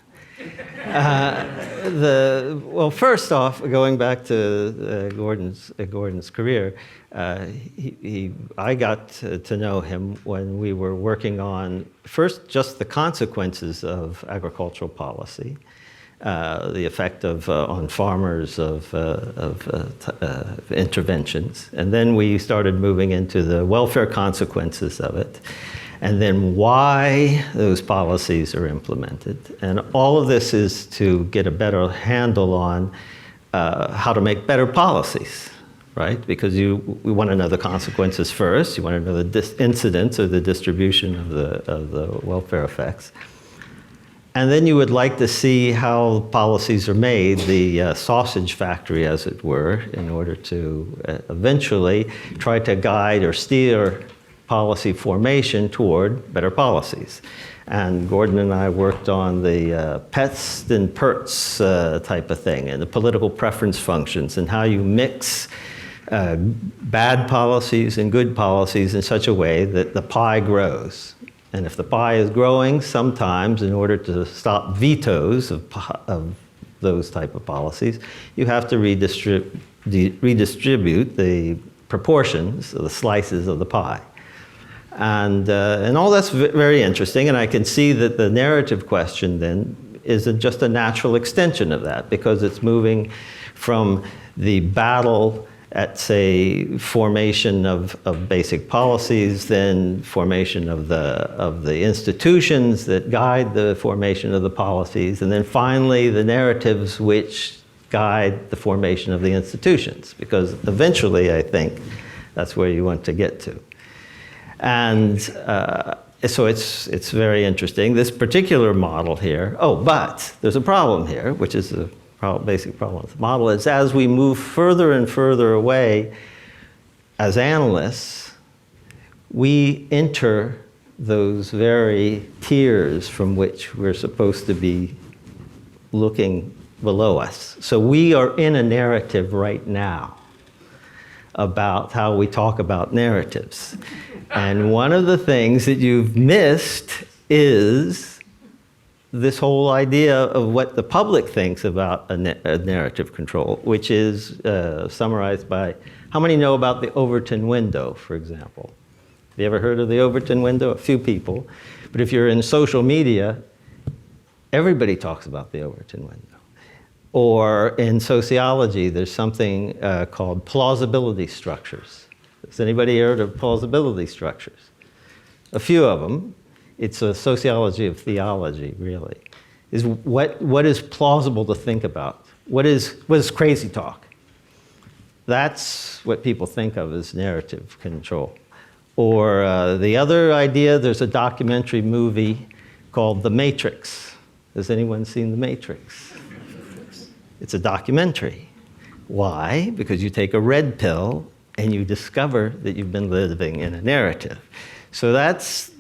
Speaker 6: Well, first off, going back to Gordon's career, I got to know him when we were working on first just the consequences of agricultural policy, the effect on farmers of interventions, and then we started moving into the welfare consequences of it, and then why those policies are implemented. And all of this is to get a better handle on how to make better policies, right? Because we want to know the consequences first. You want to know the incidence or the distribution of the welfare effects. And then you would like to see how policies are made, the sausage factory, as it were, in order to eventually try to guide or steer policy formation toward better policies. And Gordon and I worked on the Pest and Perts type of thing, and the political preference functions, and how you mix bad policies and good policies in such a way that the pie grows. And if the pie is growing, sometimes in order to stop vetoes of those type of policies, you have to redistribute the proportions of the slices of the pie. And all that's very interesting, and I can see that the narrative question then is just a natural extension of that, because it's moving from the battle at, say, formation of basic policies, then formation of the institutions that guide the formation of the policies, and then finally the narratives which guide the formation of the institutions, because eventually, I think, that's where you want to get to. And so it's very interesting. This particular model here, but there's a problem here, which is the basic problem with the model, is as we move further and further away as analysts, we enter those very tiers from which we're supposed to be looking below us. So we are in a narrative right now about how we talk about narratives. And one of the things that you've missed is this whole idea of what the public thinks about a narrative control, which is summarized by, how many know about the Overton window, for example? Have you ever heard of the Overton window? A few people. But if you're in social media, everybody talks about the Overton window. Or in sociology, there's something called plausibility structures. Has anybody heard of plausibility structures? A few of them. It's a sociology of theology, really. Is what is plausible to think about? What is crazy talk? That's what people think of as narrative control. Or the other idea, there's a documentary movie called The Matrix. Has anyone seen The Matrix? It's a documentary. Why? Because you take a red pill and you discover that you've been living in a narrative. So that's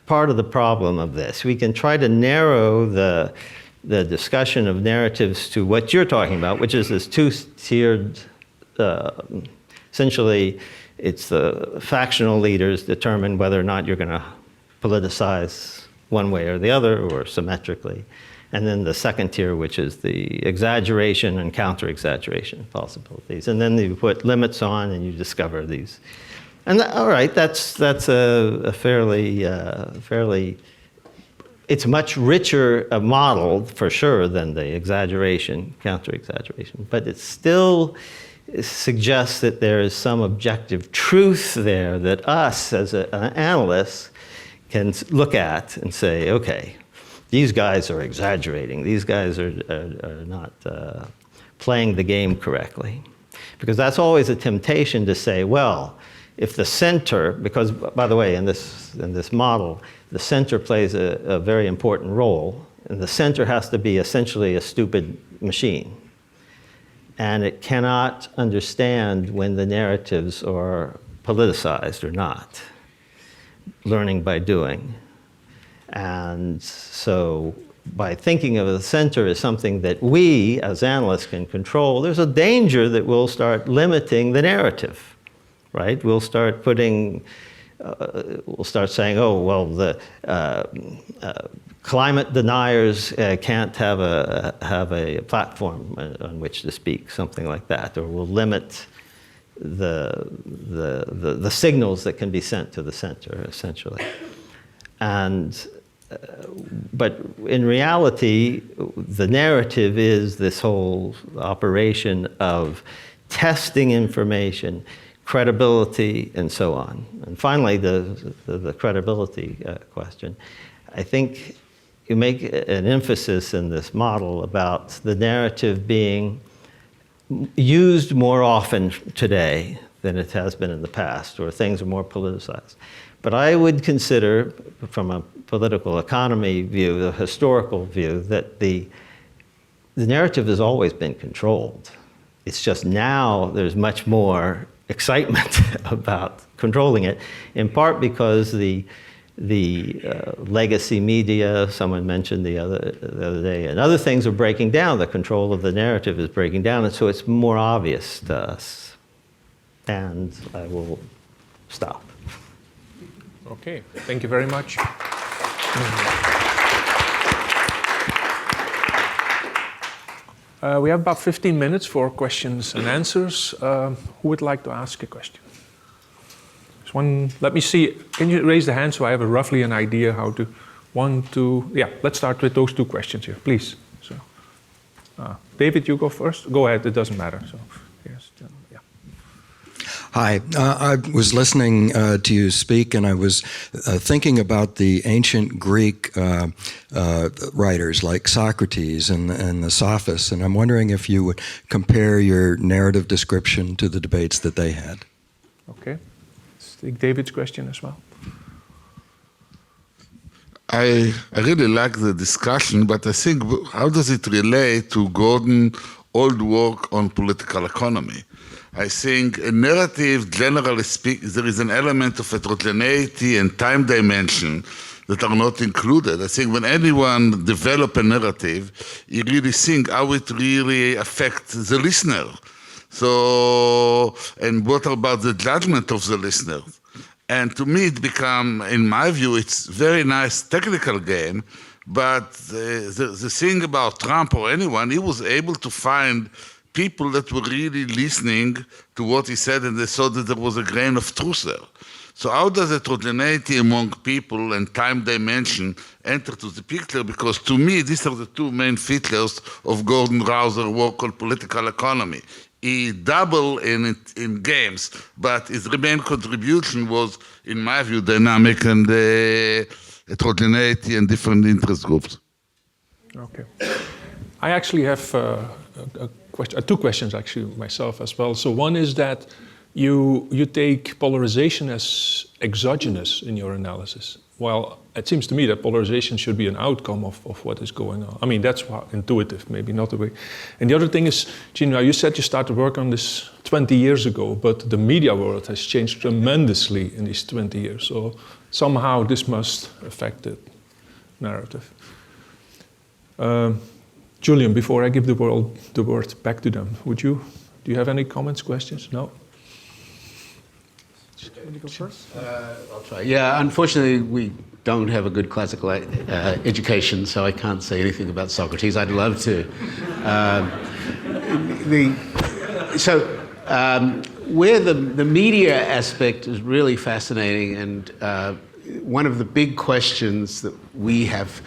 Speaker 6: part of the problem of this. We can try to narrow the discussion of narratives to what you're talking about, which is this two-tiered, essentially, it's the factional leaders determine whether or not you're going to politicize one way or the other, or symmetrically. And then the second tier, which is the exaggeration and counter-exaggeration possibilities. And then you put limits on and you discover these. And all right, that's a fairly, it's much richer a model for sure than the exaggeration, counter-exaggeration. But it still suggests that there is some objective truth there that us as an analyst can look at and say, okay, these guys are exaggerating. These guys are not playing the game correctly. Because that's always a temptation to say, well, if the center, because by the way, in this model, the center plays a very important role, and the center has to be essentially a stupid machine. And it cannot understand when the narratives are politicized or not. Learning by doing. And so by thinking of the center as something that we, as analysts, can control, there's a danger that we'll start limiting the narrative, right? We'll start putting, we'll start saying, oh, well, the climate deniers can't have a platform on which to speak, something like that, or we'll limit the signals that can be sent to the center, essentially. And but in reality, the narrative is this whole operation of testing information, credibility, and so on. And finally, the credibility question. I think you make an emphasis in this model about the narrative being used more often today than it has been in the past, or things are more politicized. But I would consider, from a political economy view, the historical view, that the narrative has always been controlled. It's just now there's much more excitement about controlling it, in part because the legacy media, someone mentioned the other day, and other things are breaking down. The control of the narrative is breaking down, and so it's more obvious to us. And I will stop.
Speaker 2: Okay, thank you very much. We have about 15 minutes for questions and answers. Who would like to ask a question? There's one, let me see, can you raise the hand so I have roughly an idea how to, 1, 2, yeah, let's start with those 2 questions here, please. So, David, you go first. Go ahead, it doesn't matter. So, yes, yeah.
Speaker 7: Hi, I was listening to you speak, and I was thinking about the ancient Greek writers like Socrates and the Sophists, and I'm wondering if you would compare your narrative description to the debates that they had.
Speaker 2: Okay, let's take David's question as well.
Speaker 8: I really like the discussion, but I think how does it relate to Gordon's old work on political economy? I think a narrative, generally speaking, there is an element of heterogeneity and time dimension that are not included. I think when anyone develops a narrative, you really think how it really affects the listener. So, and what about the judgment of the listener? And to me, it become, in my view, it's very nice technical game, but the thing about Trump or anyone, he was able to find people that were really listening to what he said, and they saw that there was a grain of truth there. So how does heterogeneity among people and time dimension enter to the picture? Because to me, these are the 2 main features of Gordon Rausser's work on political economy. He dabbled in games, but his main contribution was, in my view, dynamic and heterogeneity and different interest groups.
Speaker 2: Okay. I actually have 2 questions actually myself as well. So one is that you take polarization as exogenous in your analysis. Well, it seems to me that polarization should be an outcome of what is going on. I mean, that's intuitive, maybe not the way. And the other thing is, Gina, you said you started work on this 20 years ago, but the media world has changed tremendously in these 20 years. So somehow this must affect the narrative. Julian, before I give the word back to them, do you have any comments, questions? No?
Speaker 5: Want to go first?
Speaker 4: I'll try. Yeah, unfortunately, we don't have a good classical education, so I can't say anything about Socrates. I'd love to. Where the media aspect is really fascinating, and one of the big questions that we have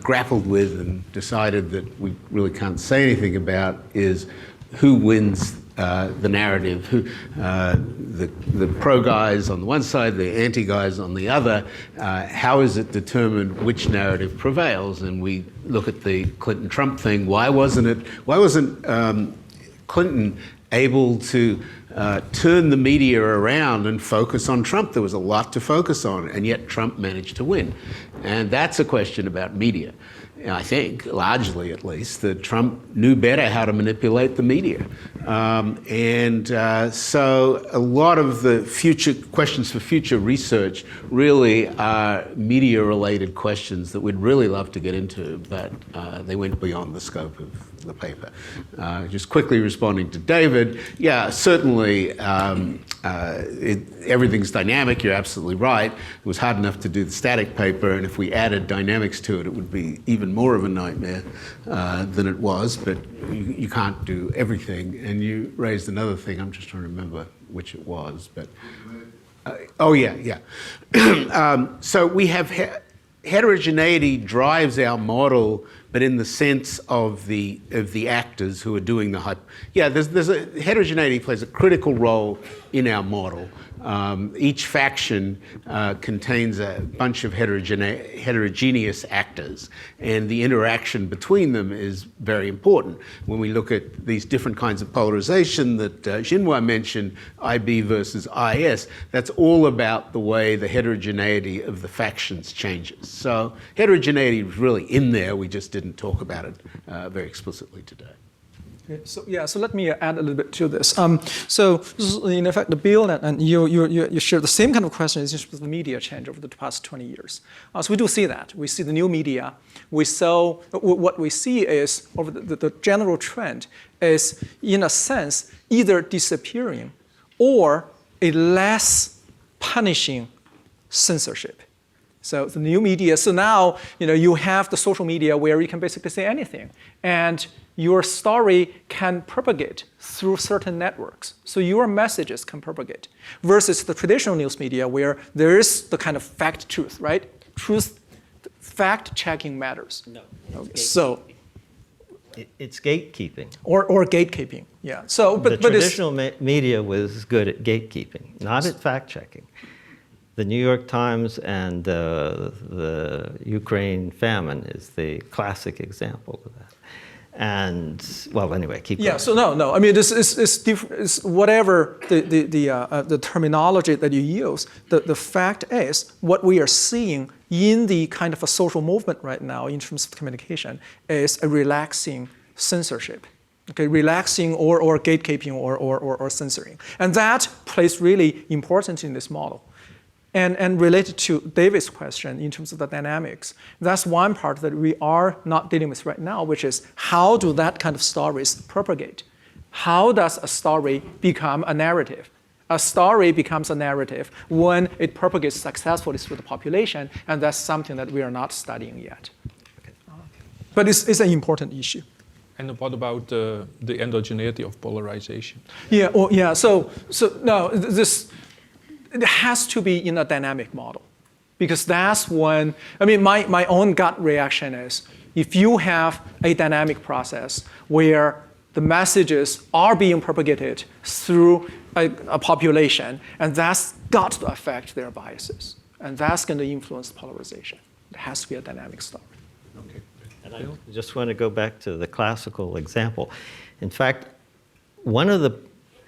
Speaker 4: grappled with and decided that we really can't say anything about is who wins the narrative, the pro guys on the one side, the anti guys on the other. How is it determined which narrative prevails? And we look at the Clinton-Trump thing. Why wasn't Clinton able to turn the media around and focus on Trump? There was a lot to focus on, and yet Trump managed to win. And that's a question about media. I think, largely at least, that Trump knew better how to manipulate the media. So a lot of the future questions for future research really are media-related questions that we'd really love to get into, but they went beyond the scope of the paper. Just quickly responding to David, yeah, certainly everything's dynamic, you're absolutely right. It was hard enough to do the static paper, and if we added dynamics to it, it would be even more of a nightmare than it was, but you can't do everything. And you raised another thing, I'm just trying to remember which it was, but so we have heterogeneity drives our model but in the sense of the actors who are doing the hype. Yeah, there's a heterogeneity plays a critical role in our model. Each faction contains a bunch of heterogeneous actors, and the interaction between them is very important. When we look at these different kinds of polarization that Xinhua mentioned, IB versus IS, that's all about the way the heterogeneity of the factions changes. So heterogeneity is really in there, we just didn't talk about it very explicitly today.
Speaker 5: Okay, so let me add a little bit to this. So in effect, the Bill and you share the same kind of question in terms of the media change over the past 20 years. So we do see that. We see the new media. What we see is over the general trend is, in a sense, either disappearing or a less punishing censorship. So the new media. So now you have the social media where you can basically say anything, and your story can propagate through certain networks. So your messages can propagate. Versus the traditional news media where there is the kind of fact-truth, right? Fact-checking matters.
Speaker 6: No.
Speaker 5: Okay. So
Speaker 6: it's gatekeeping.
Speaker 5: Or gatekeeping, yeah. So,
Speaker 6: the traditional media was good at gatekeeping, not at fact-checking. The New York Times and the Ukraine famine is the classic example of that. And well, anyway, keep going.
Speaker 5: Yeah. So no. I mean, this is different. It's whatever the terminology that you use. The fact is, what we are seeing in the kind of a social movement right now in terms of communication is a relaxing censorship. Okay, relaxing or gatekeeping or censoring, and that plays really important in this model. And related to David's question in terms of the dynamics, that's one part that we are not dealing with right now, which is how do that kind of stories propagate? How does a story become a narrative? A story becomes a narrative when it propagates successfully through the population, and that's something that we are not studying yet. Okay. But it's an important issue.
Speaker 2: And what about the endogeneity of polarization?
Speaker 5: Yeah. So no, this. It has to be in a dynamic model, because that's when, I mean, my own gut reaction is, if you have a dynamic process where the messages are being propagated through a population, and that's got to affect their biases, and that's going to influence polarization. It has to be a dynamic story.
Speaker 6: Okay. And I just want to go back to the classical example. In fact, one of the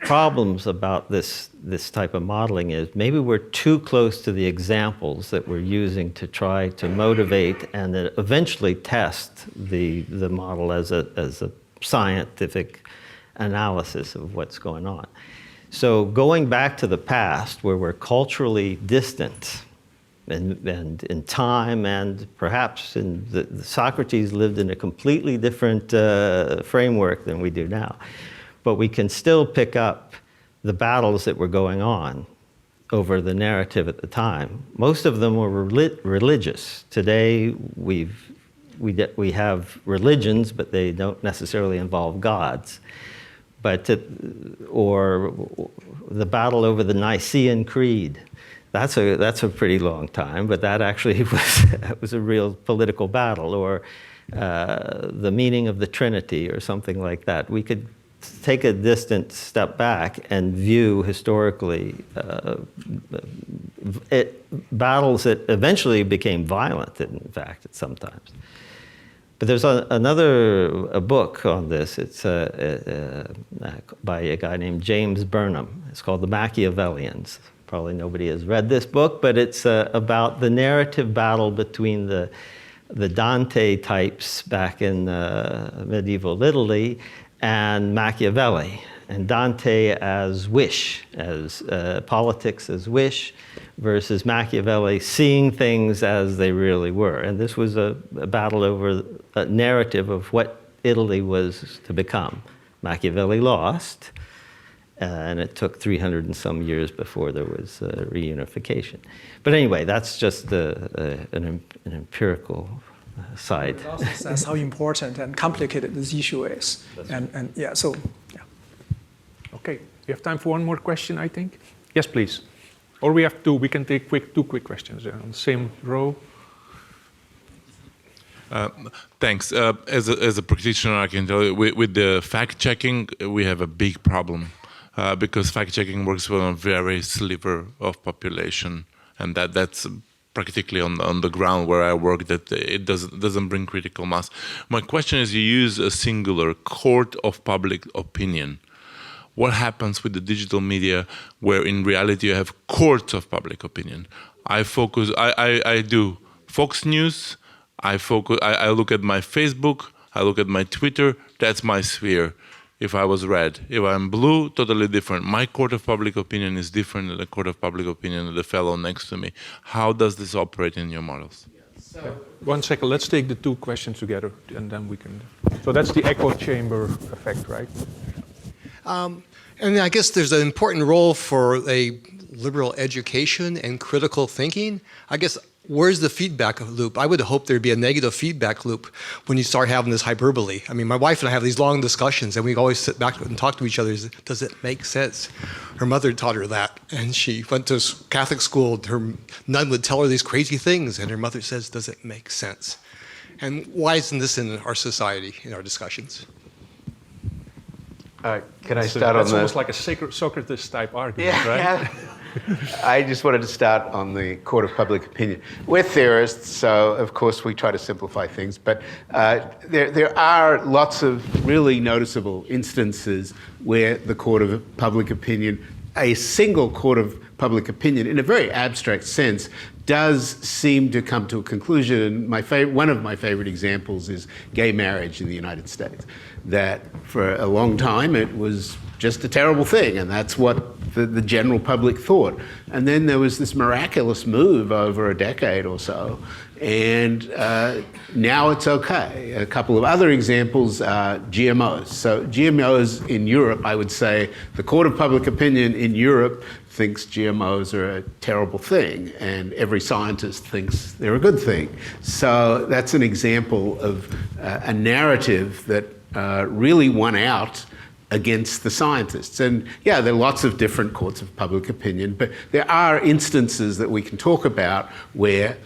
Speaker 6: problems about this type of modeling is maybe we're too close to the examples that we're using to try to motivate and then eventually test the model as a scientific analysis of what's going on. So going back to the past, where we're culturally distant and in time, and perhaps Socrates lived in a completely different framework than we do now. But we can still pick up the battles that were going on over the narrative at the time. Most of them were religious. Today, we have religions, but they don't necessarily involve gods. Or the battle over the Nicene Creed. That's a pretty long time, but that actually was a real political battle. Or the meaning of the Trinity, or something like that. We could take a distant step back and view historically battles that eventually became violent, in fact, at sometimes. But there's a book on this. It's by a guy named James Burnham. It's called The Machiavellians. Probably nobody has read this book, but it's about the narrative battle between the Dante types back in medieval Italy and Machiavelli, and Dante as wish, as politics as wish, versus Machiavelli seeing things as they really were. And this was a battle over a narrative of what Italy was to become. Machiavelli lost, and it took 300 and some years before there was reunification. But anyway, that's just an empirical side.
Speaker 5: It also says how important and complicated this issue is. And yeah, so, yeah.
Speaker 2: Okay, we have time for one more question, I think. Yes, please. Or we have two. We can take two quick questions on the same row.
Speaker 9: Thanks. As a practitioner, I can tell you, with the fact-checking, we have a big problem because fact-checking works on a very sliver of population, and that's practically on the ground where I work, that it doesn't bring critical mass. My question is, you use a singular court of public opinion. What happens with the digital media where in reality you have courts of public opinion? I do Fox News, I look at my Facebook, I look at my Twitter, that's my sphere. If I was red, if I'm blue, totally different. My court of public opinion is different than the court of public opinion of the fellow next to me. How does this operate in your models?
Speaker 2: So, 1 second, let's take the two questions together and then we can. So that's the echo chamber effect, right?
Speaker 10: And I guess there's an important role for a liberal education and critical thinking. I guess, where's the feedback loop? I would hope there'd be a negative feedback loop when you start having this hyperbole. I mean, my wife and I have these long discussions, and we always sit back and talk to each other. Does it make sense? Her mother taught her that, and she went to Catholic school. Her nun would tell her these crazy things, and her mother says, does it make sense? And why isn't this in our society, in our discussions?
Speaker 4: Can I start on
Speaker 2: That's almost like a Socrates type argument, right?
Speaker 4: Yeah. I just wanted to start on the court of public opinion. We're theorists, so of course we try to simplify things, but there are lots of really noticeable instances where the court of public opinion, a single court of public opinion, in a very abstract sense, does seem to come to a conclusion. And one of my favorite examples is gay marriage in the United States. That for a long time it was just a terrible thing, and that's what the general public thought. And then there was this miraculous move over a decade or so, and now it's okay. A couple of other examples are GMOs. So GMOs in Europe, I would say the court of public opinion in Europe thinks GMOs are a terrible thing, and every scientist thinks they're a good thing. So that's an example of a narrative that really won out against the scientists. And yeah, there are lots of different courts of public opinion, but there are instances that we can talk about where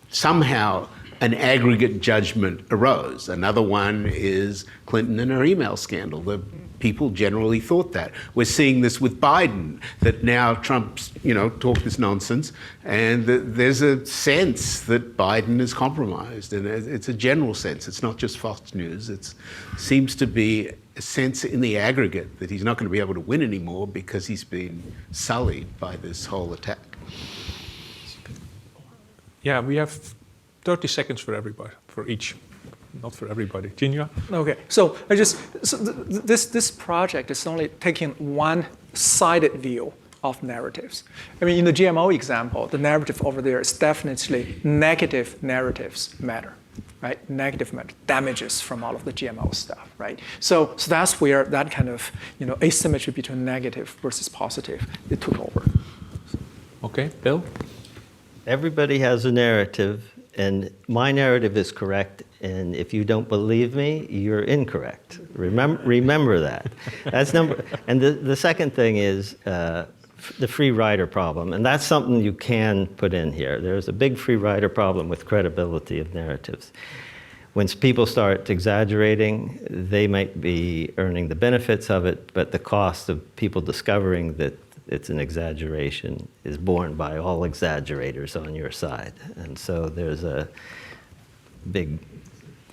Speaker 4: somehow an aggregate judgment arose. Another one is Clinton and her email scandal. The people generally thought that. We're seeing this with Biden, that now Trump's, talked this nonsense, and there's a sense that Biden is compromised, and it's a general sense. It's not just Fox News. It seems to be a sense in the aggregate that he's not going to be able to win anymore because he's been sullied by this whole attack.
Speaker 2: Yeah, we have 30 seconds for everybody, for each. Not for everybody. Jinja?
Speaker 5: Okay, so this project is only taking one-sided view of narratives. I mean, in the GMO example, the narrative over there is definitely negative narratives matter, right? Negative matter, damages from all of the GMO stuff, right? So that's where that kind of asymmetry between negative versus positive, it took over.
Speaker 2: Okay, Bill?
Speaker 6: Everybody has a narrative, and my narrative is correct. And if you don't believe me, you're incorrect. Remember that. That's number. And the second thing is the free rider problem, and that's something you can put in here. There's a big free rider problem with credibility of narratives. When people start exaggerating, they might be earning the benefits of it, but the cost of people discovering that it's an exaggeration is borne by all exaggerators on your side. And so there's a big.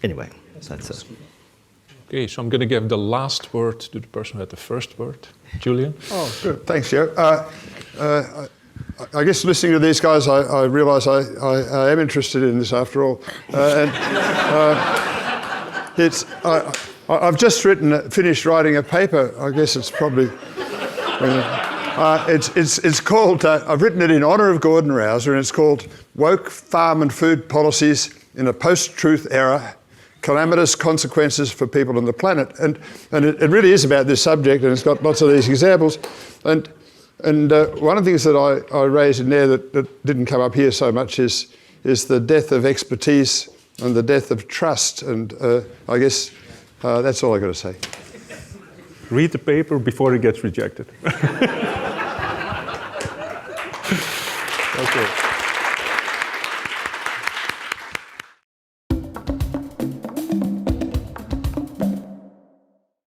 Speaker 6: Anyway, that's it.
Speaker 2: Okay, so I'm going to give the last word to the person who had the first word. Julian?
Speaker 3: Oh, good. Thanks, Joe. I guess listening to these guys, I realise I am interested in this after all. I've just finished writing a paper. I guess it's probably... It's called, I've written it in honour of Gordon Rouser, and it's called Woke Farm and Food Policies in a Post-Truth Era, Calamitous Consequences for People and the Planet. And it really is about this subject, and it's got lots of these examples. And one of the things that I raised in there that didn't come up here so much is the death of expertise and the death of trust. And I guess that's all I've got to say.
Speaker 2: Read the paper before it gets rejected.